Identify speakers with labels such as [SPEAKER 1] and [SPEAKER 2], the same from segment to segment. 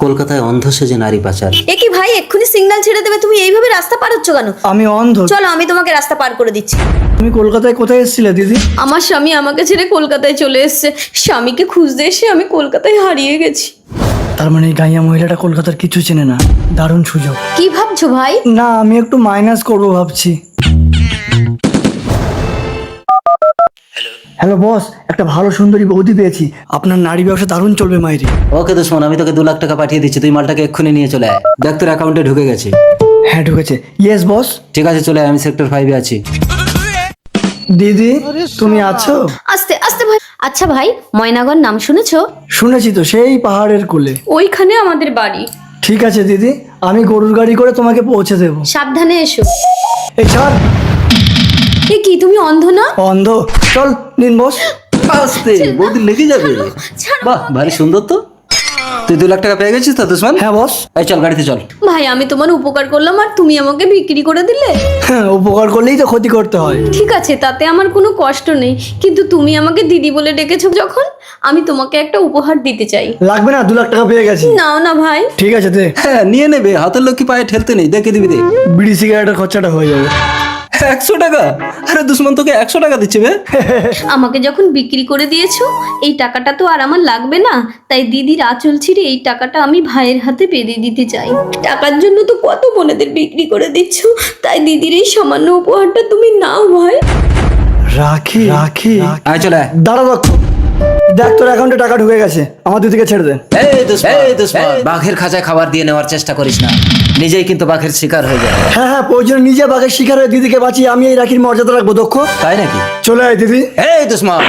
[SPEAKER 1] কলকাতায় অন্ধ সেজে নারী পাচার।
[SPEAKER 2] এ কি ভাই, এক্ষুনি সিগন্যাল ছেড়ে দেবে, তুমি এইভাবে রাস্তা পার হচ্ছ কেন?
[SPEAKER 3] আমি অন্ধ।
[SPEAKER 2] চলো আমি তোমাকে রাস্তা পার করে দিচ্ছি।
[SPEAKER 3] তুমি কলকাতায় কোথায় এসেছিলে দিদি?
[SPEAKER 2] আমার স্বামী আমাকে ছেড়ে কলকাতায় চলে এসেছে। স্বামীকে খুঁজতে এসে আমি কলকাতায় হারিয়ে গেছি।
[SPEAKER 3] তার মানে এই গাইয়া মহিলাটা কলকাতার কিছু চেনে না। দারুণ সুযোগ।
[SPEAKER 2] কি ভাবছো ভাই?
[SPEAKER 3] না, আমি একটু মাইনাস করবো ভাবছি। হ্যালো বস, একটা ভালো সুন্দরী বৌদি পেয়েছি। আপনার নারী ব্যবসা দারুণ চলবে মাইরি।
[SPEAKER 1] ওকে দুশ্মন, আমি তোকে 2 লাখ টাকা পাঠিয়ে দিচ্ছি, তুই মালটাকে এক্ষুনি নিয়ে চলে আয়। দেখ তোর অ্যাকাউন্টে ঢুকে গেছে।
[SPEAKER 3] হ্যাঁ ঢুকেছে। Yes boss.
[SPEAKER 1] ঠিক আছে চলে আয়, আমি সেক্টর 5-এ আছি।
[SPEAKER 3] দিদি তুমি আছো?
[SPEAKER 2] আস্তে আস্তে ভাই। আচ্ছা ভাই, ময়নাগর নাম শুনেছো?
[SPEAKER 3] শুনেছি তো, সেই পাহাড়ের কোলে।
[SPEAKER 2] ওইখানে আমাদের বাড়ি।
[SPEAKER 3] ঠিক আছে দিদি, আমি গরুর গাড়ি করে তোমাকে পৌঁছে দেবো।
[SPEAKER 2] সাবধানে এসো।
[SPEAKER 3] এই ছাড়।
[SPEAKER 2] এ কি, তুমি অন্ধ না?
[SPEAKER 3] অন্ধ? চল নিন বস।
[SPEAKER 1] আস্তে, বৌদি লেগে যাবে। বাহ, ভারী সুন্দর তো। তুই 2 লাখ টাকা পেয়ে গেছিস তো দুশ্মন?
[SPEAKER 3] হ্যাঁ বস।
[SPEAKER 1] এই চল গাড়িতে চল।
[SPEAKER 2] ভাই আমি তোমার উপকার করলাম আর তুমি আমাকে বিক্রি করে দিলে।
[SPEAKER 3] হ্যাঁ, উপকার করলেই তো ক্ষতি করতে হয়।
[SPEAKER 2] ঠিক আছে, তাতে আমার কোনো কষ্ট নেই, কিন্তু তুমি আমাকে দিদি বলে ডেকেছো যখন, আমি তোমাকে একটা উপহার দিতে চাই।
[SPEAKER 3] লাগবে না, 2 লাখ টাকা পেয়ে গেছি।
[SPEAKER 2] নাও না ভাই।
[SPEAKER 3] ঠিক আছে দে।
[SPEAKER 1] হ্যাঁ নিয়ে নেবে, হাতের লক্ষ্মী পায়ে ঠেলতে নেই, দেখে দিবি দে।
[SPEAKER 3] বিড়ি সিগারেটের খরচাটা হয়ে যাবে।
[SPEAKER 1] 100 টাকা? আরে দুশ্মন তোকে 100 টাকা দিচ্ছে বে।
[SPEAKER 2] আমাকে যখন বিক্রি করে দিয়েছো, এই টাকাটা তো আর আমার লাগবে না, তাই দিদির আঁচল ছিঁড়ে এই টাকাটা আমি ভাইয়ের হাতে বেঁধে দিতে চাই। টাকার জন্য তো কত বোনেদের বিক্রি করে দিচ্ছ, তাই দিদির এই সামান্য উপহারটা তুমি নাও ভাই।
[SPEAKER 3] রাখি রাখি।
[SPEAKER 1] আয় চলে আয়।
[SPEAKER 3] দাঁড়া দক্ষ, দেখ তোর অ্যাকাউন্টে টাকা ঢুকে গেছে, আমার দিদিকে ছেড়ে দে।
[SPEAKER 1] এই দুশ্মন, বাঘের খাঁচায় খাবার দিয়ে নেওয়ার চেষ্টা করিস না, নিজেই কিন্তু বাঘের শিকার হয়ে যায়।
[SPEAKER 3] হ্যাঁ হ্যাঁ, প্রয়োজনে নিজে বাঘের শিকার হয়ে দিদিকে বাঁচিয়ে আমি এই রাখির মর্যাদা রাখবো দক্ষ।
[SPEAKER 1] তাই নাকি?
[SPEAKER 3] চলে আয় দিদি।
[SPEAKER 1] এই দুশ্মন,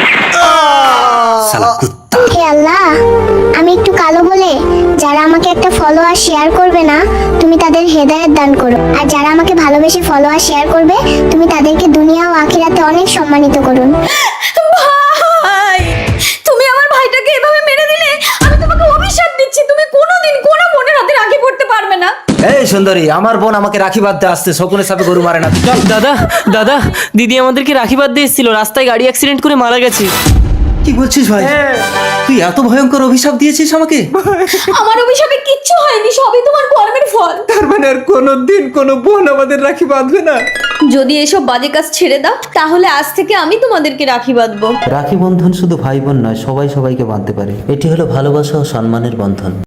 [SPEAKER 1] শালা কুত্তা।
[SPEAKER 4] হে আল্লাহ, আমি একটু কালো বলে যারা আমাকে একটা ফলো আর শেয়ার করবে না, তুমি তাদের হেদায়েত দান করো। আর যারা আমাকে ভালোবেসে ফলো আর শেয়ার করবে, তুমি তাদেরকে দুনিয়া ও আখিরাতে অনেক সম্মানিত করুন।
[SPEAKER 2] ভাই, তুমি আমার ভাইটাকে এভাবে মেরে দিলে, আমি তোমাকে অভিশাপ দিচ্ছি, তুমি কোনোদিন কোনো বোনের হাতে রাখি পড়তে পারবে না।
[SPEAKER 1] এই সুন্দরী, আমার বোন আমাকে রাখি বাঁধতে আসছে, শকুনের সাথে গরু মারে না। চল।
[SPEAKER 5] দাদা দাদা, দিদি আমাদেরকে রাখি বাঁধতে এসেছিল, রাস্তায় গাড়ি অ্যাক্সিডেন্ট করে মারা গেছে।
[SPEAKER 1] কি বলছিস ভাই? তুই এত ভয়ঙ্কর অভিশাপ দিয়েছিস আমাকে?
[SPEAKER 2] আমার অভিশাপে কিচ্ছু হয়নি, সবই তোমার কর্মের ফল।
[SPEAKER 1] তার মানে আর কোনোদিন কোনো বোন আমাদের রাখি বাঁধবে না?
[SPEAKER 2] যদি এসব বাজে কাজ ছেড়ে দাও, তাহলে আজ থেকে আমি তোমাদেরকে রাখি বাঁধবো।
[SPEAKER 1] রাখি বন্ধন শুধু ভাই বোন নয়, সবাই সবাইকে বাঁধতে পারে। এটি হলো ভালোবাসা ও সম্মানের বন্ধন।